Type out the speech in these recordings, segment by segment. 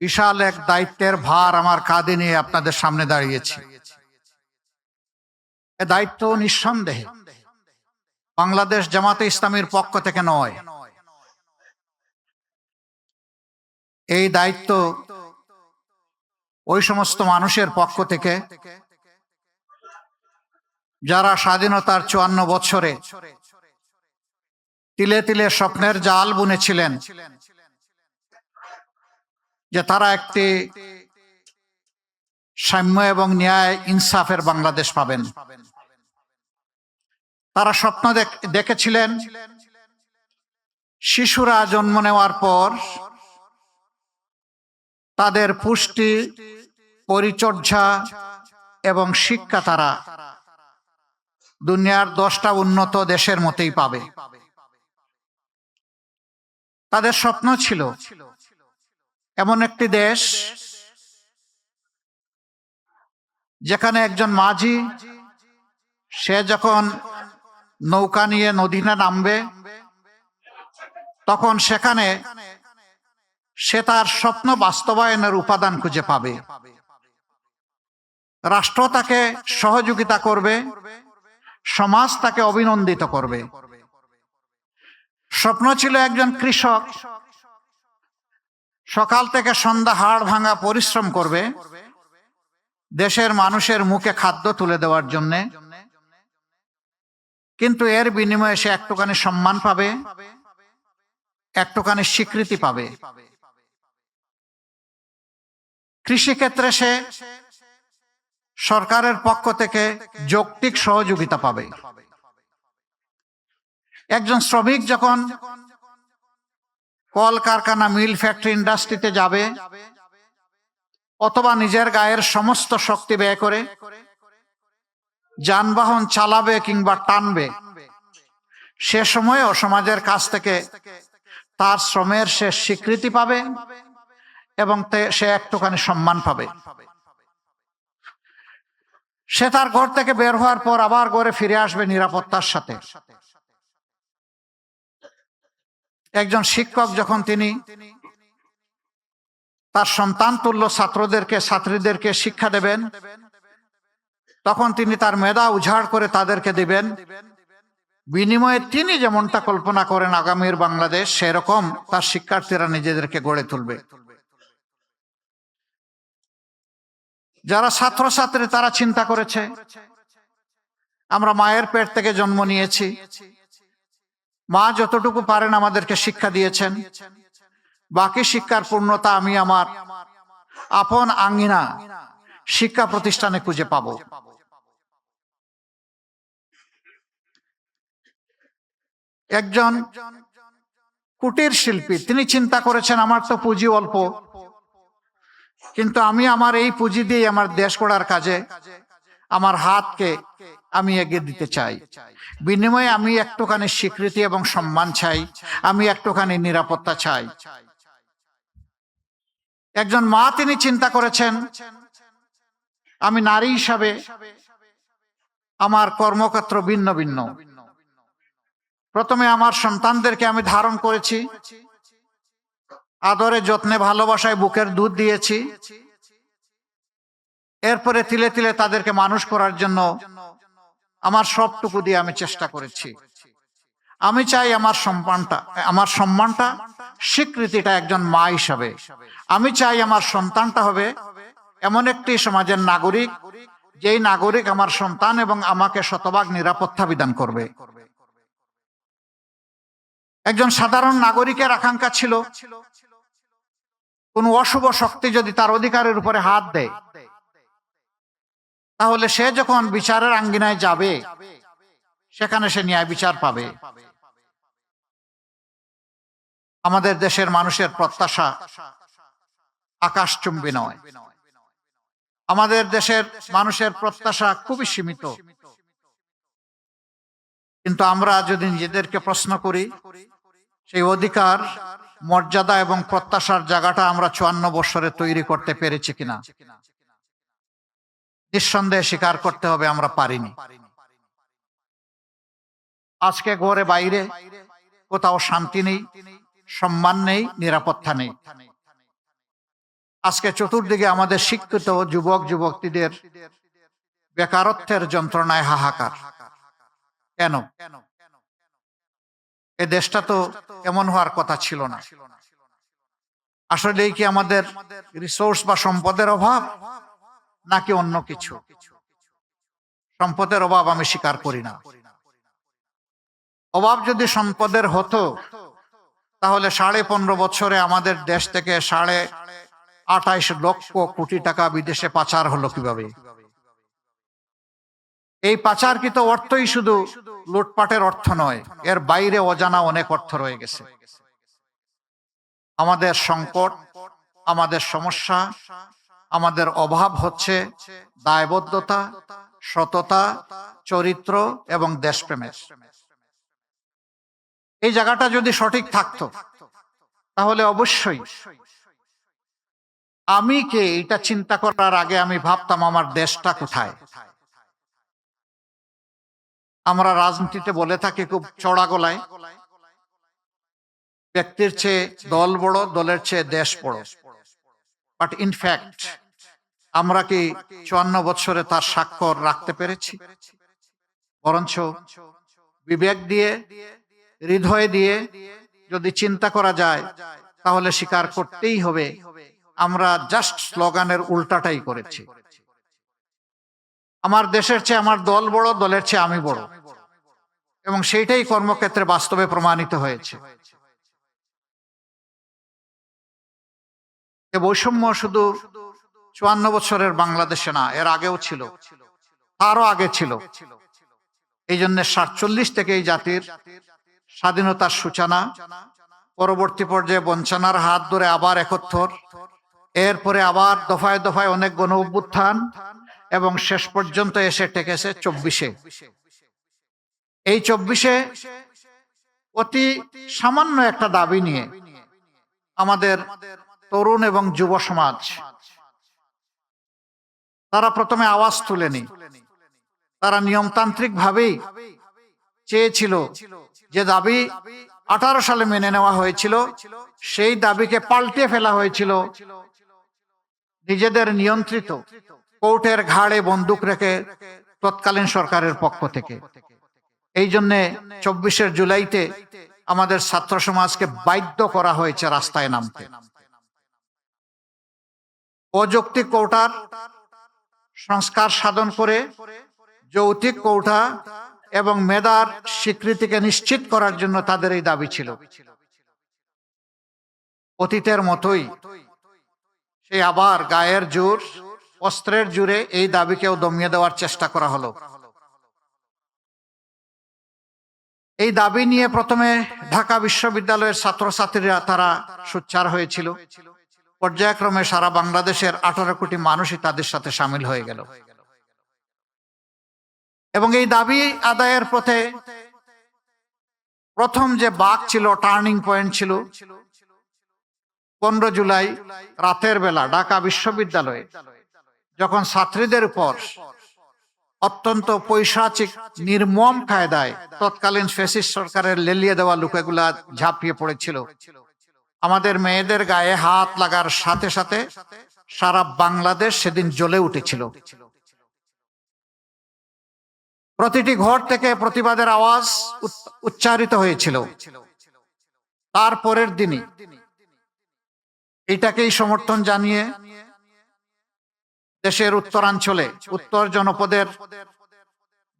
বিশাল এক দায়িত্বের ভার আমার কাঁধে নিয়ে আপনাদের সামনে দাঁড়িয়েছি। এ দায়িত্ব নিঃসন্দেহে বাংলাদেশ জামাতে ইসলামীর পক্ষ থেকে নয়, এই দায়িত্ব ওই সমস্ত মানুষের পক্ষ থেকে যারা স্বাধীনতার ৫৪ বছরে তিলে তিলে স্বপ্নের জাল বুনেছিলেন যে তারা একটি সাম্য এবং ন্যায় ইনসাফের বাংলাদেশ পাবেন। তারা স্বপ্ন দেখেছিলেন শিশুরা জন্ম নেওয়ার পর তাদের পুষ্টি, পরিচর্যা এবং শিক্ষা তারা দুনিয়ার 10টা উন্নত দেশের মতোই পাবে। তাদের স্বপ্ন ছিল এমন একটি দেশ যেখানে একজন মাঝি সে যখন নৌকা নিয়ে নদীতে নামবে তখন সেখানে সে তার স্বপ্ন বাস্তবায়নের উপাদান খুঁজে পাবে। রাষ্ট্র তাকে সহযোগিতা করবে, সমাজ তাকে অভিনন্দিত করবে। স্বপ্ন ছিল একজন কৃষক সকাল থেকে সন্ধ্যা হাড় ভাঙা পরিশ্রম করবে দেশের মানুষের মুখে খাদ্য তুলে দেওয়ার জন্য, কিন্তু এর বিনিময়ে সে একটুখানি সম্মান পাবে, একটুখানি স্বীকৃতি পাবে। কৃষিক্ষেত্রে সে সরকারের পক্ষ থেকে যৌক্তিক সহযোগিতা পাবে। একজন শ্রমিক যখন কলকারখানা, মিল, ফ্যাক্টরি, ইন্ডাস্ট্রিতে যাবে অথবা নিজের গায়ের সমস্ত শক্তি ব্যয় করে যানবাহন চালাবে কিংবা টানবে, সে সময়েও সমাজের কাছ থেকে তার শ্রমের সে স্বীকৃতি পাবে এবং সে একটুখানি সম্মান পাবে। সে তার ঘর থেকে বের হওয়ার পর আবার ঘরে ফিরে আসবে নিরাপত্তার সাথে। একজন শিক্ষক যখন তিনি তার সন্তান তুল্য ছাত্রীদেরকে শিক্ষা দেবেন তখন তিনি তার মেধা উজাড় করে তাদেরকে দিবেন, বিনিময়ে তিনি যেমনটা কল্পনা করেন আগামীর বাংলাদেশ, সেরকম তার শিক্ষার্থীরা নিজেদেরকে গড়ে তুলবে। যারা ছাত্রছাত্রী তারা চিন্তা করেছে আমরা মায়ের পেট থেকে জন্ম নিয়েছি, মা যতটুকু পারেন আমাদেরকে শিক্ষা দিয়েছেন, বাকি শিক্ষার পূর্ণতা আমি আমার আপন আঙ্গিনা শিক্ষা প্রতিষ্ঠানে খুঁজে পাব। একজন কুটির শিল্পী তিনি চিন্তা করেছেন আমার তো পুঁজি অল্প, কিন্তু আমি আমার এই পুঁজি দিয়ে আমার দেশ গড়ার কাজে আমার হাতকে আমি এগিয়ে দিতে চাই। বিনিময়ে আমি একটুখানি স্বীকৃতি এবং সম্মান চাই, আমি একটুখানি নিরাপত্তা চাই। একজন মা তিনি চিন্তা করেছেন আমি নারী হিসাবে আমার কর্মক্ষেত্র ভিন্ন ভিন্ন। প্রথমে আমার সন্তানদেরকে আমি ধারণ করেছি, আদরে যত্নে ভালোবাসায় বুকের দুধ দিয়েছি, এরপরে তিলে তিলে তাদেরকে মানুষ করার জন্য আমার সবটুকু দিয়ে আমি চেষ্টা করেছি। আমি চাই আমার সম্মানটা স্বীকৃতিটা একজন মা হিসাবে। আমি চাই আমার সন্তানটা হবে এমন একটি সমাজের নাগরিক যেই নাগরিক আমার সন্তান এবং আমাকে শতভাগ নিরাপত্তা বিধান করবে। একজন সাধারণ নাগরিকের আকাঙ্ক্ষা ছিল কোন অশুভ শক্তি যদি তার অধিকারের উপরে হাত দেয় তাহলে সে যখন বিচারের আঙ্গিনায় যাবে সেখানে সে ন্যায় বিচার পাবে। আমাদের দেশের মানুষের প্রত্যাশা আকাশচুম্বী নয়, আমাদের দেশের মানুষের প্রত্যাশা খুবই সীমিত। কিন্তু আমরা যদি নিজেদেরকে প্রশ্ন করি সেই অধিকার, মর্যাদা এবং প্রত্যাশার জায়গাটা আমরা ৫৪ বছরে তৈরি করতে পেরেছি কিনা, নিঃসন্দেহে স্বীকার করতে হবে আমরা পারিনি। আজকে ঘরে বাইরে কোথাও শান্তি নেই, সম্মান নেই, নিরাপত্তা নেই। আজকে চতুর্দিকে আমাদের শিক্ষিত যুবক যুবতীদের বেকারত্বের যন্ত্রণায় হাহাকার। কেন? এ দেশটা তো এমন হওয়ার কথা ছিল না। আসলেই কি আমাদের রিসোর্স বা সম্পদের অভাব, নাকি অন্য কিছু? সম্পদের অভাব আমি স্বীকার করি না। অভাব যদি সম্পদের হতো, তাহলে 15.5 বছরে আমাদের দেশ থেকে 28.5 লক্ষ কোটি টাকা বিদেশে পাচার হলো কিভাবে? এই পাচারকৃত অর্থই শুধু লুটপাটের অর্থ নয়, এর বাইরে অজানা অনেক অর্থ রয়ে গেছে। আমাদের সংকট, আমাদের সমস্যা, আমাদের অভাব হচ্ছে দায়বদ্ধতা, সততা, চরিত্র এবং দেশপ্রেমের। এই জায়গাটা যদি সঠিক থাকতো, তাহলে অবশ্যই আমি কে এটা চিন্তা করার আগে আমি ভাবতাম আমার দেশটা কোথায়। আমরা রাজনীতিতে বলে থাকি খুব চড়া গলায়, ব্যক্তির চেয়ে দল বড়, দলের চেয়ে দেশ বড়। বাট ইনফ্যাক্ট আমরা কি 54 বছরে তার স্বাক্ষর রাখতে পেরেছি? বরঞ্চ বিবেক দিয়ে, হৃদয় দিয়ে যদি চিন্তা করা যায়, তাহলে স্বীকার করতেই হবে আমরা জাস্ট স্লোগানের উল্টাটাই করেছি। আমার দেশের চেয়ে আমার দল বড়, দলের চেয়ে আমি বড়, এবং সেইটাই কর্মক্ষেত্রে বাস্তবে প্রমাণিত হয়েছে। এ বৈষম্য শুধু 54 বছরের বাংলাদেশে না, এর আগেও ছিল, তারও আগে ছিল। এই জন্য 47 থেকে এই জাতির স্বাধীনতার সূচনা, পরবর্তী পর্যায়ে বঞ্চনার হাত ধরে আবার 71, এরপরে আবার দফায় দফায় অনেক গণ অভ্যুত্থান, এবং শেষ পর্যন্ত এসে টেকেছে 24-এ। এই 24-এ অতি সামান্য একটা দাবি নিয়ে আমাদের তরুণ এবং যুব সমাজ, তারা প্রথমে আওয়াজ তুলেনি। তারা নিয়মতান্ত্রিক ভাবেই চেয়েছিল যে দাবি 18 সালে মেনে নেওয়া হয়েছিল, সেই দাবিকে পাল্টে ফেলা হয়েছিল নিজেদের নিয়ন্ত্রিত কোর্টের ঘাড়ে বন্দুক রেখে তৎকালীন সরকারের পক্ষ থেকে। এই জন্য 24 জুলাইতে আমাদের ছাত্র সমাজকে বাধ্য করা হয়েছে রাস্তায় নামতে। অযৌক্তিক কোটার সংস্কার সাধন করে যৌক্তিক কোটা এবং মেধার স্বীকৃতিকে নিশ্চিত করার জন্য তাদের এই দাবি ছিল। অতীতের মতোই সেই আবার গায়ের জোর, অস্ত্রের জোরে এই দাবিকেও দমিয়ে দেওয়ার চেষ্টা করা হলো। এই দাবি নিয়ে প্রথমে ঢাকা বিশ্ববিদ্যালয়ের ছাত্রছাত্রীরা তারা সোচ্চার হয়েছিল। পর্যায়ক্রমে সারা বাংলাদেশের 18 কোটি মানুষই তাদের সাথে সামিল হয়ে গেল, এবং এই দাবি আদায়ের পথে প্রথম যে বাঁক ছিল, টার্নিং পয়েন্ট ছিল 15 জুলাই রাতের বেলা ঢাকা বিশ্ববিদ্যালয়ে, যখন ছাত্রীদের উপর অত্যন্ত পৈশাচিক নির্মম কায়দায় তৎকালীন ফ্যাসিস্ট সরকারের লেলিয়ে দেওয়া লোকেগুলা ঝাঁপিয়ে পড়েছিল। আমাদের মেয়েদের গায়ে হাত লাগার সাথে সাথে সারা বাংলাদেশ সেদিন জ্বলে উঠেছিল। প্রতিটি ঘর থেকে প্রতিবাদের আওয়াজ উচ্চারিত হয়েছিল। তারপরের দিনই এটাকেই সমর্থন জানিয়ে দেশের উত্তরাঞ্চলে উত্তর জনপদের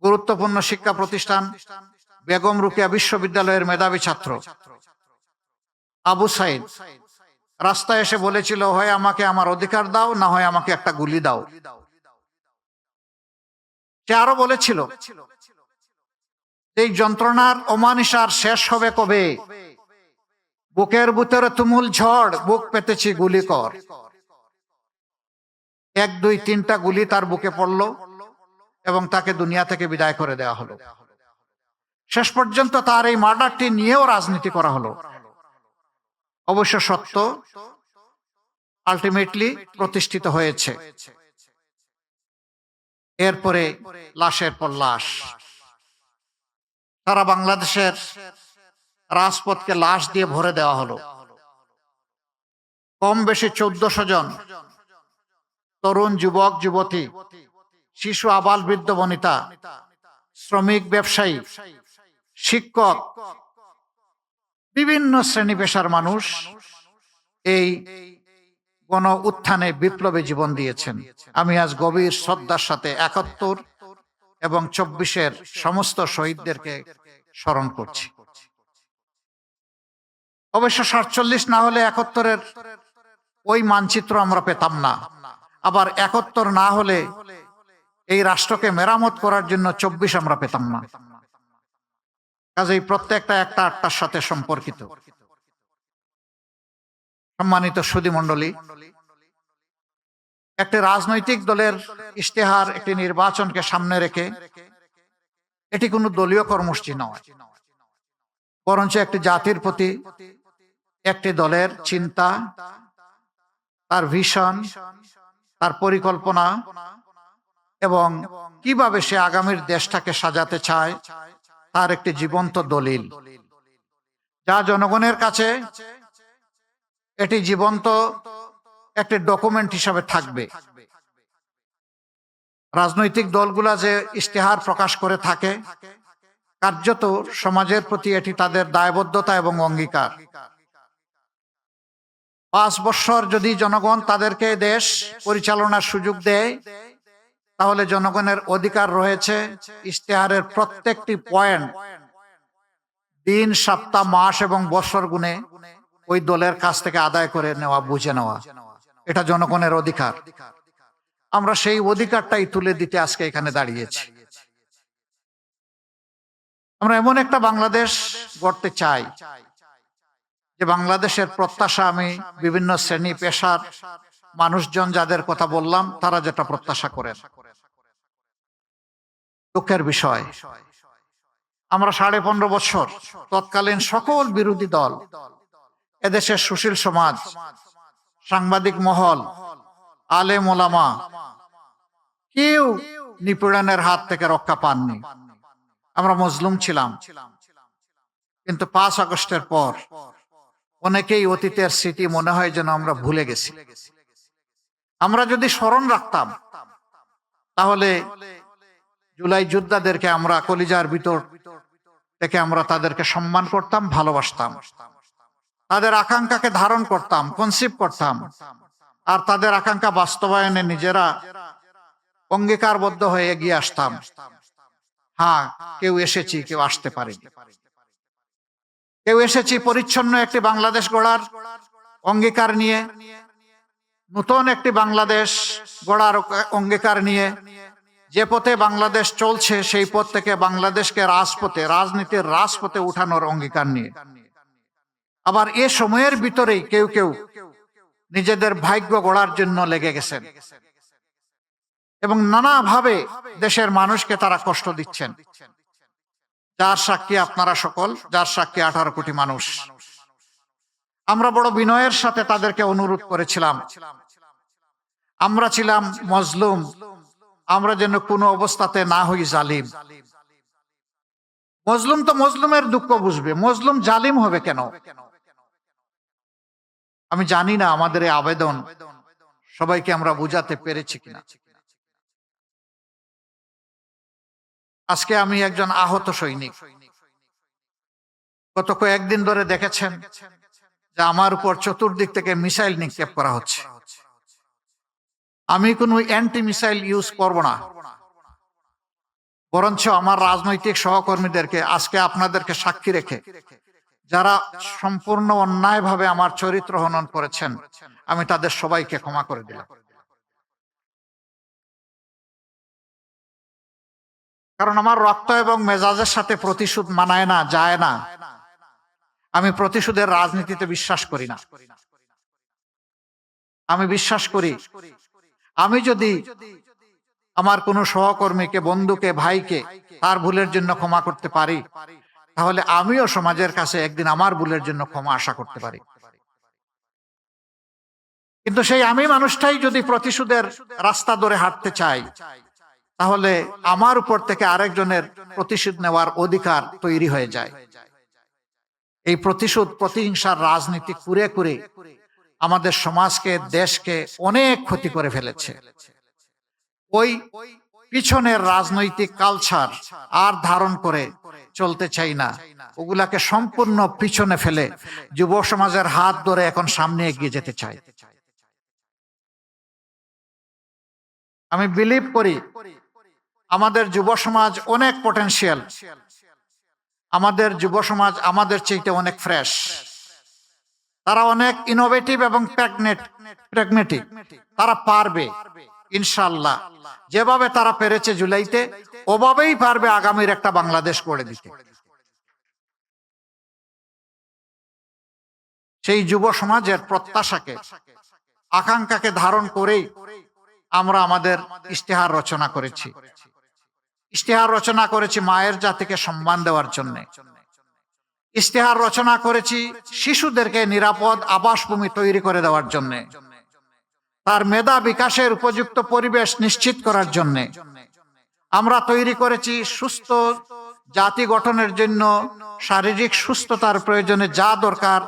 গুরুত্বপূর্ণ শিক্ষা প্রতিষ্ঠান বেগম রোকেয়া বিশ্ববিদ্যালয়ের মেধাবী ছাত্র আবু সাইদ রাস্তায় এসে বলেছিল, হয় আমাকে আমার অধিকার দাও, না হয় আমাকে একটা গুলি দাও। সে আরো বলেছিল, এই যন্ত্রণার অমানিসার শেষ হবে কবে? বুকের ভিতরে তুমুল ঝড়, বুক পেতেছি গুলি কর। 1, 2, 3টা গুলি তার বুকে পড়ল এবং তাকে দুনিয়া থেকে বিদায় করে দেওয়া হলো। শেষ পর্যন্ত তার এই মার্ডারটি নিয়েও রাজনীতি করা হলো। অবশ্য সত্য আলটিমেটলি প্রতিষ্ঠিত হয়েছে। এরপরে লাশের পর লাশ, সারা বাংলাদেশের রাজপথকে লাশ দিয়ে ভরে দেওয়া হলো। কম বেশি 1400 জন তরুণ, যুবক, যুবতী, শিশু, আবাল, বৃদ্ধ, বনিতা, শ্রমিক, ব্যবসায়ী, শিক্ষক, বিভিন্ন শ্রেণী পেশার মানুষ এই গণ উত্থানে বিপ্লবী জীবন দিয়েছেন। আমি আজ গভীর শ্রদ্ধার সাথে 71 এবং 24-এর সমস্ত শহীদদেরকে স্মরণ করছি। অবশ্য 47 না হলে 71-এর ওই মানচিত্র আমরা পেতাম না। আবার 71 না হলে এই রাষ্ট্রকে মেরামত করার জন্য 24 আমরা পেতাম না। কাজেই প্রত্যেকটা একটা আটটার সাথে সম্পর্কিত। সম্মানিত সুধী মণ্ডলী, একটি রাজনৈতিক দলের ইশতেহার একটি নির্বাচনকে সামনে রেখে এটি কোনো দলীয় কর্মসূচি নয়, বরঞ্চ একটি জাতির প্রতি একটি দলের চিন্তা, তার ভিশন, তার পরিকল্পনা এবং কিভাবে সে আগামীর দেশটাকে সাজাতে চায় তার একটি জীবন্ত দলিল, যা জনগণের কাছে এটি জীবন্ত একটি ডকুমেন্ট হিসাবে থাকবে। রাজনৈতিক দলগুলা যে ইশতেহার প্রকাশ করে থাকে, কার্যত সমাজের প্রতি এটি তাদের দায়বদ্ধতা এবং অঙ্গীকার। 5 বছর যদি জনগণ তাদেরকে দেশ পরিচালনার সুযোগ দেয়, তাহলে জনগণের অধিকার রয়েছে ইশতেহারের প্রত্যেকটি পয়েন্ট দিন, সপ্তাহ, মাস এবং বছর গুণে ওই দলের কাছ থেকে আদায় করে নেওয়া, বুঝে নেওয়া। এটা জনগণের অধিকার। আমরা সেই অধিকারটাই তুলে দিতে আজকে এখানে দাঁড়িয়েছি। আমরা এমন একটা বাংলাদেশ গড়তে চাই যে বাংলাদেশের প্রত্যাশা, আমি বিভিন্ন শ্রেণী পেশার মানুষজন যাদের কথা বললাম, তারা যেটা প্রত্যাশা করেন। দুঃখের বিষয়, আমরা 15.5 বছর তৎকালীন সকল বিরোধী দল, এদেশের সুশীল সমাজ, সাংবাদিক মহল, আলেম ওলামা, কেউ নিপীড়নের হাত থেকে রক্ষা পাননি। আমরা মজলুম ছিলাম। কিন্তু 5 আগস্টের পর অনেকেই অতীতের স্মৃতি মনে হয় যেন আমরা ভুলে গেছি। আমরা যদি স্মরণ রাখতাম, তাহলে জুলাই যোদ্ধাদেরকে আমরা কলিজার ভিতর থেকে আমরা তাদেরকে সম্মান করতাম, ভালোবাসতাম, তাদের আকাঙ্ক্ষাকে ধারণ করতাম, কনসিভ করতাম, আর তাদের আকাঙ্ক্ষা বাস্তবায়নে নিজেরা অঙ্গীকারবদ্ধ হয়ে এগিয়ে আসতাম। হ্যাঁ, কেউ এসেছি, কেউ আসতে পারেনি। কেউ এসেছি পরিচ্ছন্ন একটি বাংলাদেশ গড়ার অঙ্গীকার নিয়ে, নতুন একটি বাংলাদেশ গড়ার অঙ্গীকার নিয়ে। যে পথে বাংলাদেশ চলছে সেই পথ থেকে বাংলাদেশকে রাজপথে, রাজনীতির রাজপথে উঠানোর অঙ্গীকার নিয়ে। আবার এ সময়ের ভিতরেই কেউ কেউ নিজেদের ভাগ্য গড়ার জন্য লেগে গেছেন এবং নানাভাবে দেশের মানুষকে তারা কষ্ট দিচ্ছেন, যার সাক্ষী আপনারা সকল, যার সাক্ষী 18 কোটি মানুষ। আমরা বড় বিনয়ের সাথে তাদেরকে অনুরোধ করেছিলাম, আমরা ছিলাম মজলুম, আমরা যেন কোনো অবস্থাতে না হই জালিম। মজলুম তো মজলুমের দুঃখ বুঝবে, মজলুম জালিম হবে কেন? আমি জানি না আমাদের এই আবেদন সবাইকে আমরা বুঝাতে পেরেছি কিনা। আজকে আমি একজন আহত সৈনিক। গত কয়েকদিন ধরে দেখেছেন যে আমার উপর চতুর্দিক থেকে মিসাইল নিক্ষেপ করা হচ্ছে। আমি কোনো অ্যান্টি মিসাইল ইউজ করব না, বরঞ্চ আমার রাজনৈতিক সহকর্মীদেরকে আজকে আপনাদেরকে সাক্ষী রেখে যারা সম্পূর্ণ অন্যায়ভাবে আমার চরিত্র হনন করেছেন, আমি তাদের সবাইকে ক্ষমা করে দিলাম। কারণ আমার রক্ত এবং মেজাজের সাথে প্রতিশোধ মানায় না, যায় না। আমি প্রতিশোধের রাজনীতিতে বিশ্বাস করি না। আমি বিশ্বাস করি, আমি যদি আমার কোনো সহকর্মীকে, বন্ধুকে, ভাইকে তার ভুলের জন্য ক্ষমা করতে পারি, তাহলে আমিও সমাজের কাছে একদিন আমার ভুলের জন্য ক্ষমা আশা করতে পারি। কিন্তু সেই আমি মানুষটাই যদি প্রতিশোধের রাস্তা ধরে হাঁটতে চাই, তাহলে আমার উপর থেকে আরেকজনের প্রতিশোধ নেওয়ার অধিকার তৈরি হয়ে যায়। এই প্রতিশোধ, প্রতিহিংসার রাজনীতি করে করে আমাদের সমাজকে, দেশকে অনেক ক্ষতি করে ফেলেছে। ওই পিছনের রাজনৈতিক কালচার আর ধারণ করে চলতে চাই না। ওগুলাকে সম্পূর্ণ পিছনে ফেলে যুব সমাজের হাত ধরে এখন সামনে এগিয়ে যেতে চাই। আমি বিলিভ করি আমাদের যুব সমাজ অনেক পটেনশিয়াল। আমাদের যুব সমাজ আমাদের চাইতে অনেক ফ্রেশ। তারা অনেক ইনোভেটিভ এবং প্র্যাগমেটিক। তারা পারবে ইনশাআল্লাহ। যেভাবে তারা পেরেছে জুলাইতে, ওভাবেই পারবে আগামীর একটা বাংলাদেশ গড়ে দিতে। সেই যুব সমাজের প্রত্যাশাকে, আকাঙ্ক্ষাকে ধারণ করেই আমরা আমাদের ইশতেহার রচনা করেছি। ইশতেহার রচনা করেছি মায়ের জাতিকে সম্মান দেওয়ার জন্য। ইশতেহার রচনা করেছি শিশুদেরকে নিরাপদ আবাসভূমি তৈরি করে দেওয়ার জন্য, তার মেধা বিকাশের উপযুক্ত পরিবেশ নিশ্চিত করার জন্য। আমরা তৈরি করেছি সুস্থ জাতি গঠনের জন্য শারীরিক সুস্থতার প্রয়োজনে যা দরকার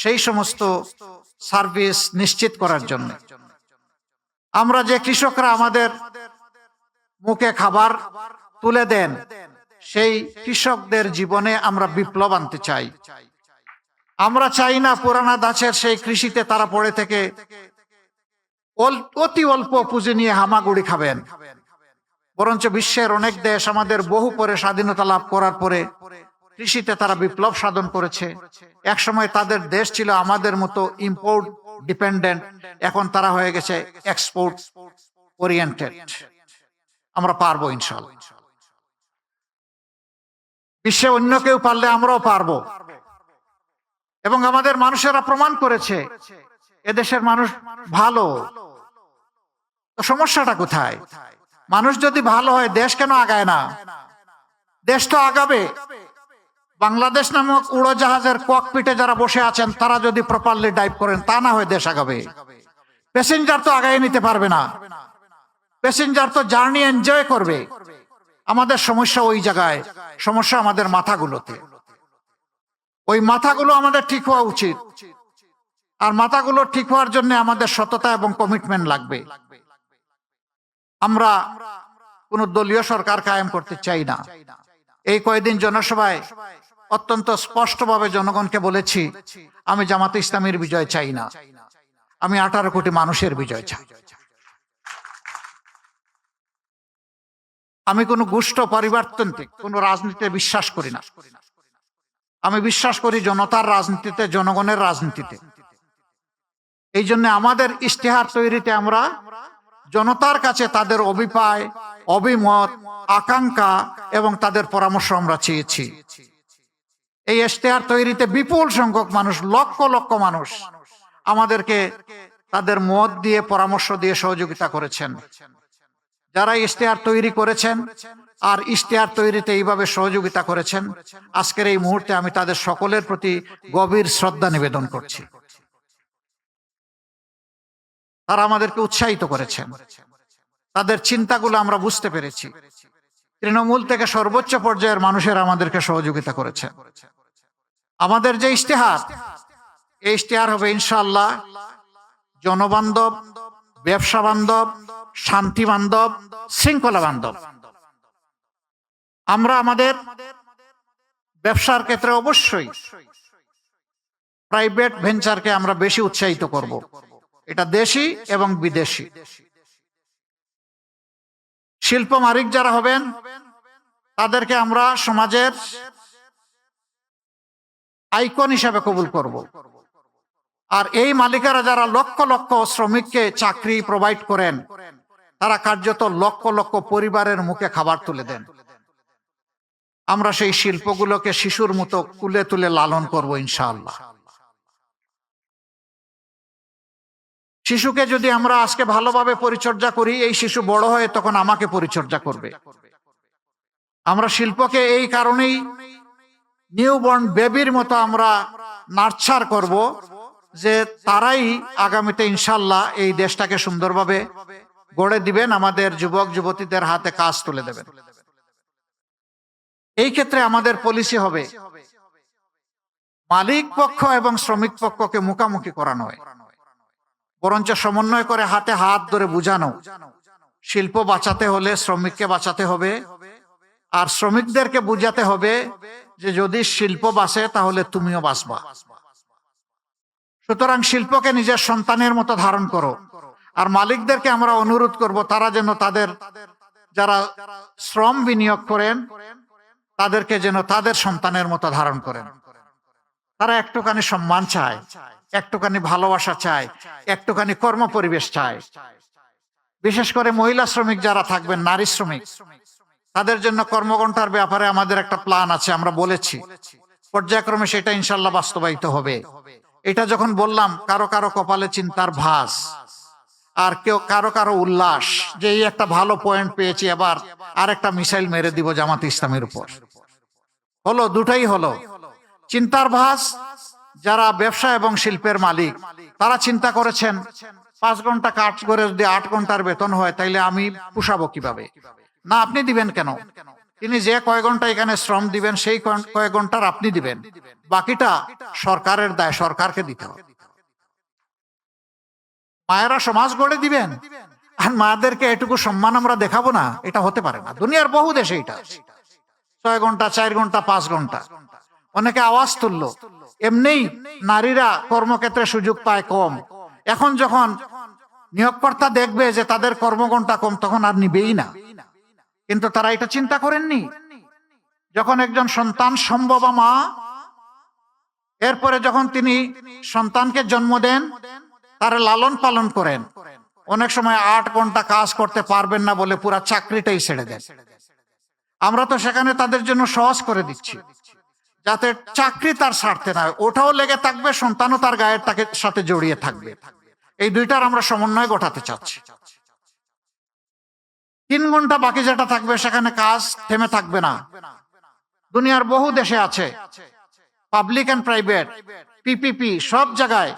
সেই সমস্ত সার্ভিস নিশ্চিত করার জন্য। আমরা যে কৃষকরা আমাদের মুখে খাবার তুলে দেন, সেই কৃষকদের জীবনে আমরা বিপ্লব আনতে চাই। আমরা চাই না পুরানা ধাঁচের সেই কৃষিতে তারা পড়ে থেকে অতি অল্প পুঁজি নিয়ে হামাগুড়ি খাবেন। বরঞ্চ বিশ্বের অনেক দেশ আমাদের বহু পরে স্বাধীনতা লাভ করার পরে কৃষিতে তারা বিপ্লব সাধন করেছে। এক সময় তাদের দেশ ছিল আমাদের মতো ইম্পোর্ট ডিপেন্ডেন্ট, এখন তারা হয়ে গেছে এক্সপোর্ট ওরিয়েন্টেড। আমরা পারবো ইনশাআল্লাহ। বিশ্বে অন্য কেউ পারলে আমরাও পারবো। এবং আমাদের মানুষেরা প্রমাণ করেছে এদেশের মানুষ ভালো। তো সমস্যাটা কোথায়? মানুষ যদি ভালো হয় দেশ কেন আগায় না? দেশ তো আগাবে। বাংলাদেশ নামক উড়োজাহাজের ককপিটে যারা বসে আছেন তারা যদি প্রপারলি ডাইভ করেন, তা না হয় দেশ আগাবে। প্যাসেঞ্জার তো আগায় নিতে পারবে না। প্যাসেঞ্জার তো জার্নি এনজয় করবে। আমাদের সমস্যা ওই জায়গায়, সমস্যা আমাদের মাথাগুলোতে। ওই মাথাগুলো আমাদের ঠিক হওয়া উচিত। আর মাথাগুলো ঠিক হওয়ার জন্য আমাদের সততা এবং কমিটমেন্ট লাগবে। আমরা কোন দলীয় সরকার কায়েম করতে চাই না। এই কয়েকদিন জনসভায় অত্যন্ত স্পষ্টভাবে জনগণকে বলেছি, আমি জামাতে ইসলামীর বিজয় চাই না, আমি 18 কোটি মানুষের বিজয় চাই। আমি কোন গোষ্ঠ পরিবারতান্ত্রিক কোন রাজনীতিতে বিশ্বাস করি না। আমি বিশ্বাস করি জনতার রাজনীতিতে, জনগণের রাজনীতিতে। এই জন্য আমাদের ইশতেহার তৈরিতে আমরা জনতার কাছে তাদের অভিপ্রায়, অভিমত, আকাঙ্ক্ষা এবং তাদের পরামর্শ আমরা চেয়েছি। এই ইশতেহার তৈরিতে বিপুল সংখ্যক মানুষ, লক্ষ লক্ষ মানুষ আমাদেরকে তাদের মত দিয়ে, পরামর্শ দিয়ে সহযোগিতা করেছেন। যারা ইশতেহার তৈরি করেছেন আর ইশতেহার তৈরিতে এইভাবে সহযোগিতা করেছেন, আজকের এই মুহূর্তে আমি তাদের সকলের প্রতি গভীর শ্রদ্ধা নিবেদন করছি। তারা আমাদেরকে উৎসাহিত করেছেন, তাদের চিন্তাগুলো আমরা বুঝতে পেরেছি। তৃণমূল থেকে সর্বোচ্চ পর্যায়ের মানুষেরা আমাদেরকে সহযোগিতা করেছেন। আমাদের যে ইশতেহার, এই ইশতেহার হবে ইনশাআল্লাহ জনবান্ধব, ব্যবসা বান্ধব, শান্তি বান্ধব, শৃঙ্খলা বান্ধব। আমরা আমাদের ব্যবসার ক্ষেত্রে অবশ্যই প্রাইভেট ভেঞ্চারকে আমরা বেশি উৎসাহিত করব। এটা দেশি এবং বিদেশি। শিল্প মালিক যারা হবেন তাদেরকে আমরা সমাজের আইকন হিসাবে কবুল করব। আর এই মালিকেরা যারা লক্ষ লক্ষ শ্রমিককে চাকরি প্রোভাইড করেন, তারা কার্যত লক্ষ লক্ষ পরিবারের মুখে খাবার তুলে দেন। আমরা সেই শিল্পগুলোকে শিশুর মতো কুলে তুলে লালন করব ইনশাআল্লাহ। শিশুকে যদি আমরা আজকে ভালোভাবে পরিচর্যা করি, এই শিশু বড় হয়ে তখন আমাকে পরিচর্যা করবে। আমরা শিল্পকে এই কারণেই নিউবর্ন বেবির মতো আমরা নার্চার করব, যে তারাই আগামীতে ইনশাআল্লাহ এই দেশটাকে সুন্দরভাবে গড়ে দিবেন, আমাদের যুবক যুবতীদের হাতে কাজ তুলে দেবেন। এই ক্ষেত্রে আমাদের পলিসি হবে মালিক পক্ষ এবং শ্রমিক পক্ষকে মুখামুখি করা নয়। বরঞ্চ সমন্বয় করে হাতে হাত ধরে বুঝানো, শিল্প বাঁচাতে হলে শ্রমিককে বাঁচাতে হবে, আর শ্রমিকদেরকে বুঝাতে হবে যে যদি শিল্প বাঁচে তাহলে তুমিও বাঁচবা। সুতরাং শিল্পকে নিজের সন্তানের মতো ধারণ করো। আর মালিকদেরকে আমরা অনুরোধ করব তারা যেন তাদের যারা শ্রম বিনিয়োগ করেন তাদেরকে যেন তাদের সন্তানের মতো ধারণ করেন। তারা একটুখানি সম্মান চায়, একটুখানি ভালোবাসা চায়, একটুখানি কর্ম পরিবেশ চায়। বিশেষ করে মহিলা শ্রমিক যারা থাকবেন, নারী শ্রমিক, তাদের জন্য কর্মঘণ্টার ব্যাপারে আমাদের একটা প্ল্যান আছে, আমরা বলেছি। পর্যায়ক্রমে সেটা ইনশাল্লাহ বাস্তবায়িত হবে। এটা যখন বললাম কারো কারো কপালে চিন্তার ভাঁজ, আর কেউ কারো কারো উল্লাস যে এই একটা ভালো পয়েন্ট পেয়েছি, এবার আরেকটা মিসাইল মেরে দিব জামাত ইসলামের উপর। হলো, দুটাই হলো। চিন্তার ভাঁজ যারা ব্যবসা এবং শিল্পের মালিক, তারা চিন্তা করেছেন 5 ঘন্টা কাজ করে যদি 8 ঘন্টার বেতন হয় তাইলে আমি পুষাবো কিভাবে? না, আপনি দিবেন কেন? তিনি যে কয় ঘন্টা এখানে শ্রম দিবেন সেই কয়েক ঘন্টার আপনি দিবেন, বাকিটা সরকারের দায়, সরকারকে দিতে হবে। মায়েরা সমাজ গড়ে দিবেন আর মায়েদেরকে এটুকু সম্মান আমরা দেখাবো না? এটা হতে পারে না। দুনিয়ার বহু দেশে এটা 6 ঘন্টা, 4 ঘন্টা, 5 ঘন্টা। অনেকে আওয়াজ তুললো, এমনিই নারীরা কর্মক্ষেত্রে সুযোগ পায় কম। এখন যখন নিয়োগকর্তা দেখবে যে তাদের কর্মঘণ্টা কম, তখন আর নিবেই না। কিন্তু তারা এটা চিন্তা করেননি। যখন একজন সন্তান সম্ভবা মা, এরপরে যখন তিনি সন্তানকে জন্ম দেন, তারা লালন পালন করেন, অনেক সময় 8 ঘন্টা কাজ করতে পারবেন না বলে পুরা চাকরিটাই ছেড়ে দেন। আমরা তো সেখানে তাদের জন্য সহজ করে দিচ্ছি, যাতে চাকরি তার স্বার্থে নয়, ওটাও লেগে থাকবে, সন্তানও তার গায়ের সাথে জড়িয়ে থাকবে। এই দুইটার আমরা সমন্বয় ঘটাতে চাচ্ছি। 3 ঘন্টা বাকি যেটা থাকবে সেখানে কাজ থেমে থাকবে না। দুনিয়ার বহু দেশে আছে, পাবলিক এন্ড প্রাইভেট, পিপিপি, সব জায়গায়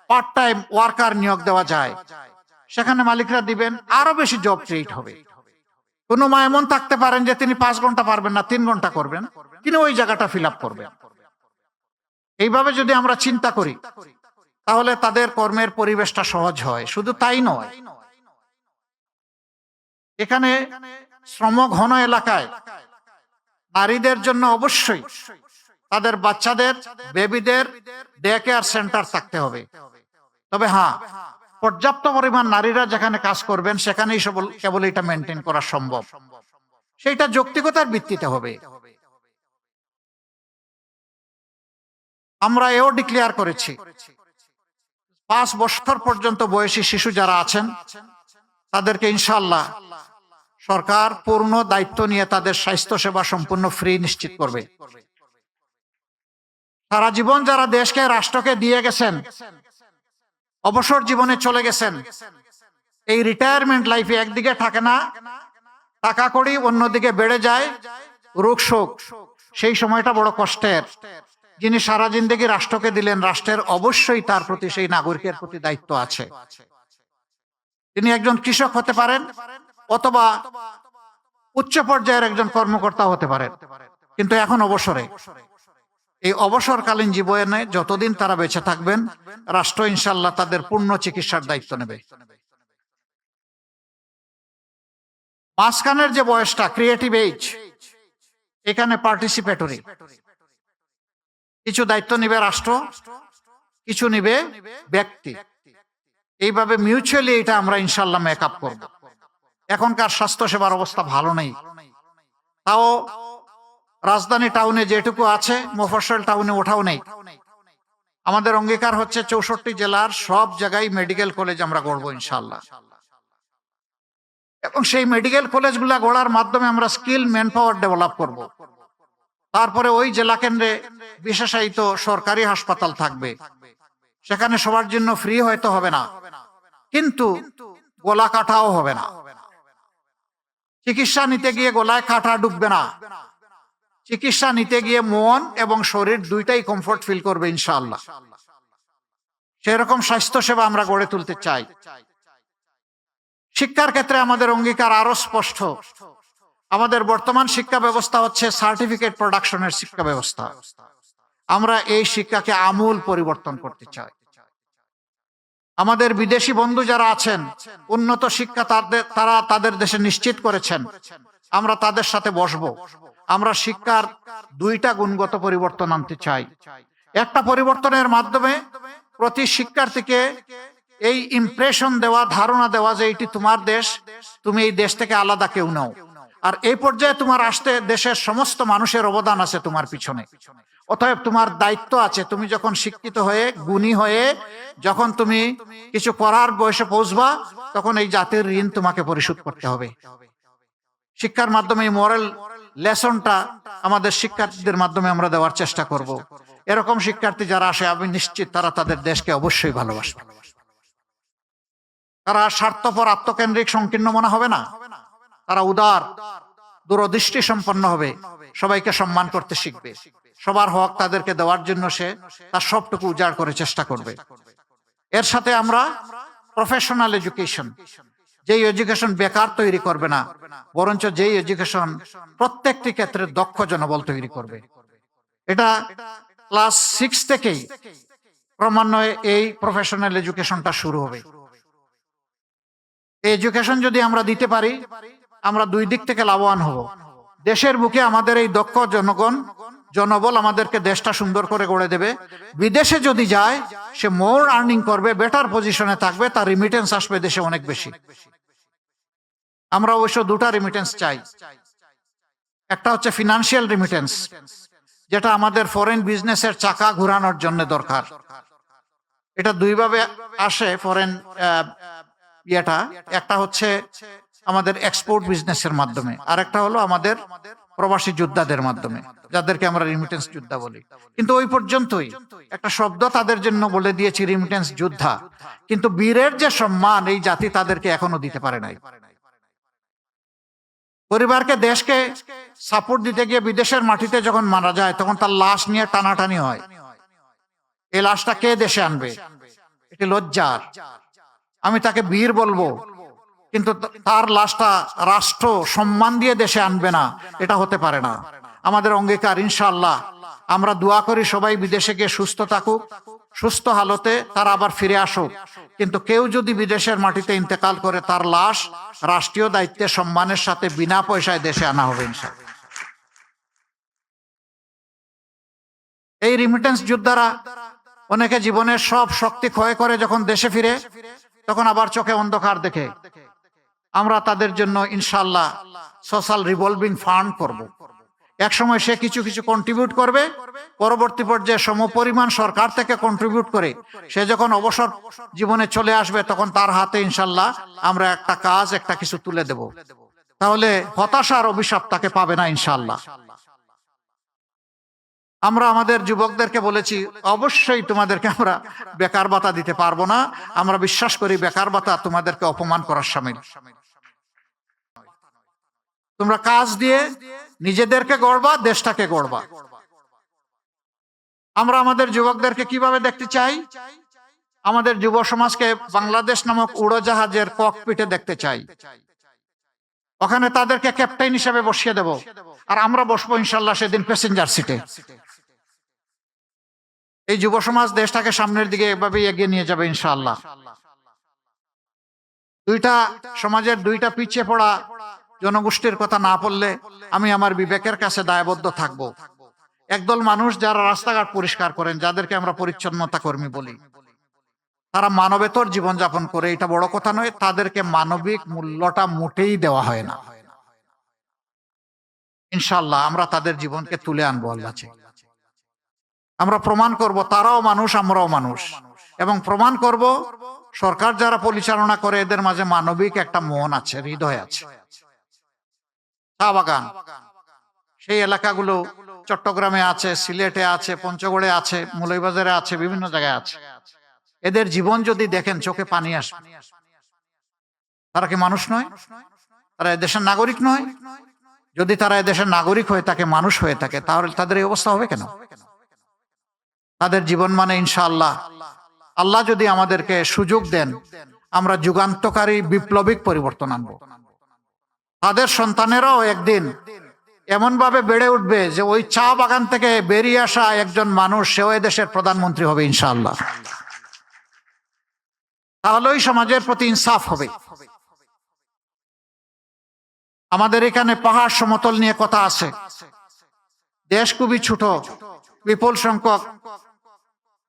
পার্ট টাইম ওয়ার্কার নিয়োগ দেওয়া যায়। সেখানে মালিকরা দিবেন, আরো বেশি জব ক্রিয়েট হবে। কোনো মা এমন থাকতে পারেন যে তিনি 5 ঘন্টা পারবেন না, 3 ঘন্টা করবেন, তিনি ওই জায়গাটা ফিল আপ করবেন। এইভাবে যদি আমরা চিন্তা করি তাহলে তাদের কর্মের পরিবেশটা সহজ হয়। শুধু তাই নয়, এখানে শ্রম ঘন এলাকায় নারীদের জন্য অবশ্যই তাদের বাচ্চাদের, বেবিদের ডে কেয়ার সেন্টার থাকতে হবে। তবে হ্যাঁ, পর্যাপ্ত পরিমাণ নারীরা যেখানে কাজ করবেন সেখানেই কেবল এটা মেনটেন করা সম্ভব। সেটা যৌক্তিকতার ভিত্তিতে হবে। আমরা এও ডিক্লেয়ার করেছি 5 বছর পর্যন্ত বয়সী শিশু যারা আছেন তাদেরকে ইনশাআল্লাহ সরকার পূর্ণ দায়িত্ব নিয়ে তাদের স্বাস্থ্য সেবা সম্পূর্ণ ফ্রি নিশ্চিত করবে। সারা জীবন যারা দেশকে, রাষ্ট্রকে দিয়ে গেছেন, অবসর জীবনে চলে গেছেন, এই রিটায়ারমেন্ট লাইফে একদিকে থাকে না টাকা কড়ি, অন্যদিকে বেড়ে যায় রোগ শোক। সেই সময়টা বড় কষ্টের। যিনি সারা জিন্দেগি রাষ্ট্রকে দিলেন, রাষ্ট্রের অবশ্যই তার প্রতি, সেই নাগরিকের প্রতি দায়িত্ব আছে। তিনি একজন কৃষক হতে পারেন অথবা উচ্চ পর্যায়ের একজন কর্মকর্তা হতে পারেন, কিন্তু এখন অবসরে। এই অবসরকালীন জীবনে যতদিন তারা বেঁচে থাকবেন, রাষ্ট্র ইনশাল্লাহ তাদের পূর্ণ চিকিৎসার দায়িত্ব নেবে। মাঝখানের যে বয়সটা, ক্রিয়েটিভ এজ, এখানে পার্টিসিপেটরি, কিছু দায়িত্ব নিবে রাষ্ট্র, কিছু নিবে ব্যক্তি। এইভাবে মিউচুয়ালি এটা আমরা ইনশাল্লাহ মেকআপ করব। এখনকার স্বাস্থ্য সেবার অবস্থা ভালো নেই। তাও রাজধানী টাউনে যেটুকু আছে, মফস্বল টাউনে ওঠাও নেই। আমাদের অঙ্গীকার হচ্ছে 64 জেলার সব জায়গায় মেডিকেল কলেজ আমরা গড়ব ইনশাল্লাহ। এবং সেই মেডিকেল কলেজগুলা গড়ার মাধ্যমে আমরা স্কিল ম্যান পাওয়ার ডেভেলপ করব। তারপরে ওই জেলা কেন্দ্রে বিশেষায়িত সরকারি হাসপাতাল থাকবে। সেখানে সবার জন্য ফ্রি হয়তো হবে না, কিন্তু গলা কাটাও হবে না। চিকিৎসা নিতে গিয়ে গলায় কাটা ডুববে না। চিকিৎসা নিতে গিয়ে মন এবং শরীর দুইটাই কমফোর্ট ফিল করবে ইনশাআল্লাহ। সেরকম স্বাস্থ্য সেবা আমরা গড়ে তুলতে চাই। শিক্ষার ক্ষেত্রে আমাদের অঙ্গীকার আরো স্পষ্ট। আমাদের বর্তমান শিক্ষা ব্যবস্থা হচ্ছে সার্টিফিকেট প্রোডাকশনের শিক্ষা ব্যবস্থা। আমরা এই শিক্ষাকে আমূল পরিবর্তন করতে চাই। আমাদের বিদেশি বন্ধু যারা আছেন, উন্নত শিক্ষা তারা তাদের দেশে নিশ্চিত করেছেন। আমরা তাদের সাথে বসবো। আমরা শিক্ষার দুইটা গুণগত পরিবর্তন আনতে চাই। একটা পরিবর্তনের মাধ্যমে প্রতি শিক্ষার্থীকে এই ইমপ্রেশন দেওয়া, ধারণা দেওয়া যে এটি তোমার দেশ, তুমি এই দেশ থেকে আলাদা কেউ নাও। আর এই পর্যায়ে তোমার আসতে দেশের সমস্ত মানুষের অবদান আছে তোমার পিছনে। অতএব তোমার দায়িত্ব আছে, তুমি যখন শিক্ষিত হয়ে গুণী হয়ে যখন তুমি কিছু করার বয়সে পৌঁছবা, তখন এই জাতির ঋণ তোমাকে পরিশোধ করতে হবে। শিক্ষার মাধ্যমে এই মোরাল লেসনটা আমাদের শিক্ষার্থীদের মাধ্যমে আমরা দেওয়ার চেষ্টা করব। এরকম শিক্ষার্থী যারা আসে, আমি নিশ্চিত তারা তাদের দেশকে অবশ্যই ভালোবাসবে। তারা স্বার্থপর, আত্মকেন্দ্রিক, সংকীর্ণ মনে হবে না। তারা উদার, দূরদৃষ্টি সম্পন্ন হবে, সবাইকে সম্মান করতে শিখবে। সবার হক তাদেরকে দেওয়ার জন্য সে তার সবটুকু উজাড় করে চেষ্টা করবে। এর সাথে আমরা প্রফেশনাল এডুকেশন, যেই এডুকেশন বেকার তৈরি করবে না, বরঞ্চ যেই এডুকেশন প্রত্যেকটি ক্ষেত্রে দক্ষ জনবল তৈরি করবে। এটা ক্লাস 6 থেকেই ক্রমান্বয়ে এই প্রফেশনাল এডুকেশনটা শুরু হবে। এই এডুকেশন যদি আমরা দিতে পারি, আমরা দুই দিক থেকে লাভবান হব। দেশের বুকে আমাদের এই দক্ষ জনবল আমাদেরকে দেশটা সুন্দর করে গড়ে দেবে। বিদেশে যদি যায়, সে মোর আর্নিং করবে, বেটার পজিশনে থাকবে, তার রিমিটেন্স আসবে দেশে অনেক বেশি। আমরা অবশ্য দুটা রিমিটেন্স চাই। একটা হচ্ছে ফিনান্সিয়াল রিমিটেন্স, যেটা আমাদের ফরেন বিজনেসের চাকা ঘোরানোর জন্য দরকার। এটা দুইভাবে আসে ফরেন ইয়েটা। একটা হচ্ছে আমাদের এক্সপোর্ট বিজনেসের মাধ্যমে, আর একটা হলো আমাদের প্রবাসী যোদ্ধাদের মাধ্যমে, যাদেরকে আমরা রিমিটেন্স যোদ্ধা বলি। কিন্তু ওই পর্যন্তই। একটা শব্দ তাদের জন্য বলে দিয়েছি, রিমিটেন্স যোদ্ধা। কিন্তু বীরের যে সম্মান এই জাতি তাদেরকে এখনো দিতে পারে নাই। পরিবারকে, দেশকে সাপোর্ট দিতে গিয়ে বিদেশের মাটিতে যখন মারা যায়, তখন তার লাশ নিয়ে টানাটানি হয়। এই লাশটা কে দেশে আনবে? এটি লজ্জার। আমি তাকে বীর বলবো, কিন্তু তার লাশটা রাষ্ট্র সম্মান দিয়ে দেশে আনবে না, এটা হতে পারে না। আমাদের অঙ্গীকার, ইনশাআল্লাহ আমরা দোয়া করি সবাই বিদেশে গিয়ে সুস্থ থাকুক, সুস্থ হালতে তারা আবার ফিরে আসুক। কিন্তু কেউ যদি বিদেশের মাটিতে ইন্তেকাল করে, তার লাশ রাষ্ট্রীয় দায়িত্বে সম্মানের সাথে বিনা পয়সায় দেশে আনা হবে ইনশাআল্লাহ। এই রিমিটেন্স যোদ্ধারা অনেকে জীবনের সব শক্তি ক্ষয় করে যখন দেশে ফিরে, তখন আবার চোখে অন্ধকার দেখে। আমরা তাদের জন্য ইনশাআল্লাহ সোশ্যাল রিভলভিং ফান্ড করব। এক সময় সে কিছু কিছু কন্ট্রিবিউট করবে, পরবর্তী পর্যায়ে সমপরিমাণ সরকার থেকে কন্ট্রিবিউট করে সে যখন অবসর জীবনে চলে আসবে, তখন তার হাতে ইনশাআল্লাহ আমরা একটা কাজ, একটা কিছু তুলে দেব। তাহলে হতাশার অভিশাপ তাকে পাবে না ইনশাআল্লাহ। আমরা আমাদের যুবকদেরকে বলেছি, অবশ্যই তোমাদেরকে আমরা বেকার ভাতা দিতে পারবো না। আমরা বিশ্বাস করি বেকার ভাতা তোমাদেরকে অপমান করার শামিল। তোমরা কাজ দিয়ে নিজেদেরকে গড়বা, দেশটাকে গড়বা। আমরা আমাদের যুবকদেরকে কিভাবে দেখতে চাই? আমাদের যুব সমাজকে বাংলাদেশ নামক উড়োজাহাজের ককপিটে দেখতে চাই। ওখানে তাদেরকে ক্যাপ্টেন হিসেবে বসিয়ে দেব, আর আমরা বসবো ইনশাআল্লাহ সেদিন প্যাসেঞ্জার সিটে। এই যুব সমাজ দেশটাকে সামনের দিকে এভাবে এগিয়ে নিয়ে যাবে ইনশাআল্লাহ। দুইটা সমাজের দুইটা পিছিয়ে পড়া জনগোষ্ঠীর কথা না বললে আমি আমার বিবেকের কাছে দায়বদ্ধ থাকব। একদল মানুষ যারা রাস্তাঘাট পরিষ্কার করেন, যাদেরকে আমরা পরিচ্ছন্নতা কর্মী বলি, তারা মানবেতর জীবনযাপন করে, এটা বড় কথা নয়। তাদেরকে মানবিক মূল্যটা মোটেই দেওয়া হয় না। ইনশাআল্লাহ আমরা তাদের জীবনকে তুলে আনবো আল্লাহ চাই। আমরা প্রমাণ করব তারাও মানুষ, আমরাও মানুষ, এবং প্রমাণ করব সরকার যারা পরিচালনা করে এদের মাঝে মানবিক একটা মন আছে, হৃদয় আছে। চা বাগান, সেই এলাকাগুলো চট্টগ্রামে আছে, সিলেটে আছে, পঞ্চগড়ে আছে, মৌলভীবাজারে আছে, বিভিন্ন জায়গায় আছে। এদের জীবন যদি দেখেন, চোখে পানি আসবে। তারা কি মানুষ নয়? তারা এদেশের নাগরিক নয়? যদি তারা এদেশের নাগরিক হয়ে থাকে, মানুষ হয়ে থাকে, তাহলে তাদের এই অবস্থা হবে কেন? তাদের জীবন মানে ইনশাআল্লাহ, আল্লাহ যদি আমাদেরকে সুযোগ দেন, আমরা যুগান্তকারী বিপ্লবিক পরিবর্তন আনবো। তাদের সন্তানেরাও একদিন এমন ভাবে বেড়ে উঠবে যে ওই চা বাগান থেকে বেরিয়ে আসা একজন মানুষ, সেও দেশের প্রধানমন্ত্রী হবে ইনশাআল্লাহ। তাহলেই সমাজের প্রতি ইনসাফ হবে। আমাদের এখানে পাহাড় সমতল নিয়ে কথা আছে। দেশ খুবই ছোট, বিপুল সংখ্যক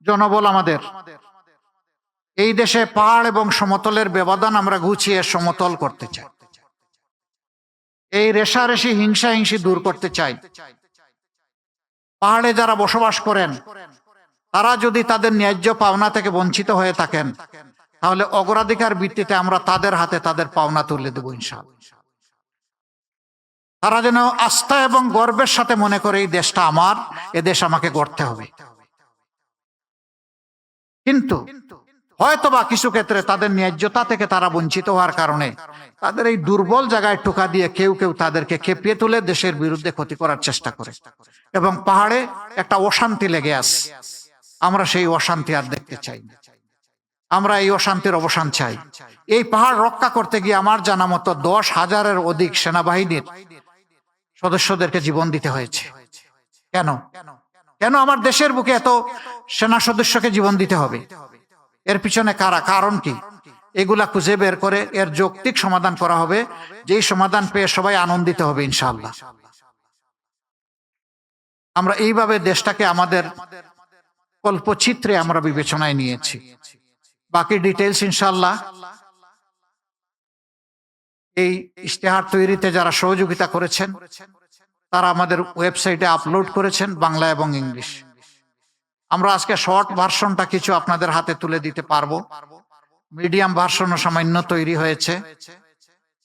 জনবল আমাদের। এই দেশে পাহাড় এবং সমতলের ব্যবধান আমরা ঘুচিয়ে সমতল করতে চাই। এই রেষারেষি হিংসা দূর করতে চাই। পাহাড়ে যারা বসবাস করেন তারা যদি তাদের ন্যায্য পাওনা থেকে বঞ্চিত হয়ে থাকেন, তাহলে অগ্রাধিকার ভিত্তিতে আমরা তাদের হাতে তাদের পাওনা তুলে দেব ইনশাআল্লাহ। তারা যেন আস্থা এবং গর্বের সাথে মনে করে এই দেশটা আমার, এ দেশ আমাকে গড়তে হবে। কিন্তু হয়তোবা কিছু ক্ষেত্রে তাদের ন্যায্যতা থেকে তারা বঞ্চিত হওয়ার কারণে তাদের এই দুর্বল জায়গায় টোকা দিয়ে কেউ কেউ তাদেরকে খেপিয়ে তুলে দেশের বিরুদ্ধে ক্ষতি করার চেষ্টা করে, এবং পাহাড়ে একটা অশান্তি লেগে আছে। আমরা সেই অশান্তি আর দেখতে চাই না। আমরা এই অশান্তির অবসান চাই। এই পাহাড় রক্ষা করতে গিয়ে আমার জানা মতো 10,000-এর অধিক সেনাবাহিনীর সদস্যদেরকে জীবন দিতে হয়েছে। কেন কেন আমার দেশের বুকে এত সেনা সদস্যকে জীবন দিতে হবে? এর পিছনে কারণ কি? এগুলা খুঁজে বের করে এর যৌক্তিক সমাধান করা হবে, যেই সমাধান পেয়ে সবাই আনন্দিত হবে ইনশাআল্লাহ। আমরা এইভাবে দেশটাকে আমাদের কল্পচিত্রে আমরা বিবেচনায় নিয়েছি। বাকি ডিটেইলস ইনশাআল্লাহ এই ইশতেহার তৈরিতে যারা সহযোগিতা করেছেন তারা আমাদের ওয়েবসাইটে আপলোড করেছেন, বাংলা এবং ইংলিশ। আমরা আজকে শর্ট ভার্সনটা কিছু আপনাদের হাতে তুলে দিতে পারবো। মিডিয়াম ভার্সনও সামান্য তৈরি হয়েছে,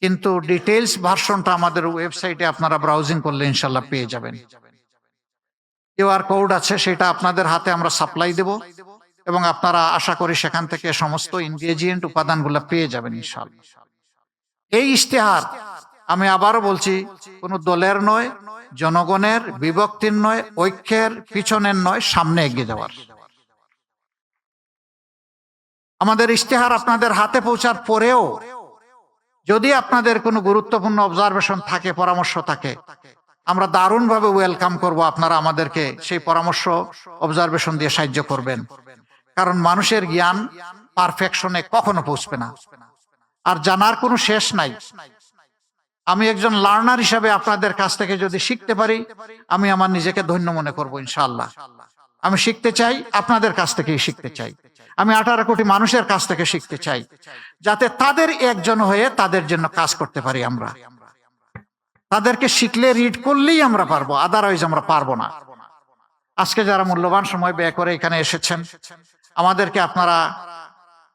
কিন্তু ডিটেইলস ভার্সনটা আমাদের ওয়েবসাইটে আপনারা ব্রাউজিং করলে ইনশাআল্লাহ পেয়ে যাবেন। কিউআর কোড আছে, সেটা আপনাদের হাতে আমরা সাপ্লাই দেব, এবং আপনারা আশা করি সেখান থেকে সমস্ত ইনগ্রেডিয়েন্ট উপাদানগুলো পেয়ে যাবেন ইনশাআল্লাহ। এই ইশতেহার, আমি আবারও বলছি, কোনো দলের নয়, জনগণের, বিভক্তির নয়, ঐক্যের পিছনের নয়, সামনে এগিয়ে যাওয়ার। আমাদের ইশতেহার আপনাদের হাতে পৌঁছার পরেও যদি আপনাদের কোনো গুরুত্বপূর্ণ অবজারভেশন থাকে, পরামর্শ থাকে, আমরা দারুণভাবে ওয়েলকাম করব। আপনারা আমাদেরকে সেই পরামর্শ, অবজারভেশন দিয়ে সাহায্য করবেন। কারণ মানুষের জ্ঞান পারফেকশনে কখনো পৌঁছবে না, আর জানার কোনো শেষ নাই। আমি একজন লার্নার হিসাবে আপনাদের কাছ থেকে যদি শিখতে পারি, আমি আমার নিজেকে ধন্য মনে করব ইনশাআল্লাহ। আমি শিখতে চাই, আপনাদের কাছ থেকেই শিখতে চাই। আমি 18 কোটি মানুষের কাছ থেকে শিখতে চাই, যাতে তাদের একজন হয়ে তাদের জন্য কাজ করতে পারি। আমরা তাদেরকে শিখলে, রিড করলেই আমরা পারবো, আদারওয়াইজ আমরা পারবো না। আজকে যারা মূল্যবান সময় ব্যয় করে এখানে এসেছেন, আমাদেরকে আপনারা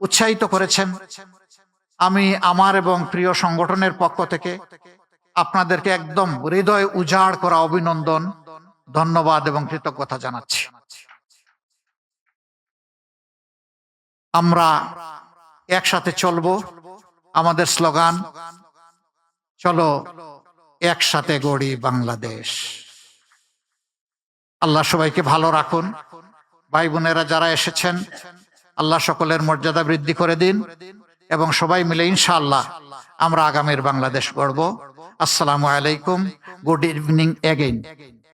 উৎসাহিত করেছেন, আমি আমার এবং প্রিয় সংগঠনের পক্ষ থেকে আপনাদেরকে একদম হৃদয় উজাড় করা অভিনন্দন, ধন্যবাদ এবং কৃতজ্ঞতা জানাচ্ছি। আমরা একসাথে চলবো। আমাদের স্লোগান, চলো একসাথে গড়ি বাংলাদেশ। আল্লাহ সবাইকে ভালো রাখুন। ভাই বোনেরা যারা এসেছেন, আল্লাহ সকলের মর্যাদা বৃদ্ধি করে দিন, এবং সবাই মিলে ইনশাআল্লাহ আমরা আগামীর বাংলাদেশ গড়ব। আসসালামু আলাইকুম, গুড ইভিনিং এগেইন।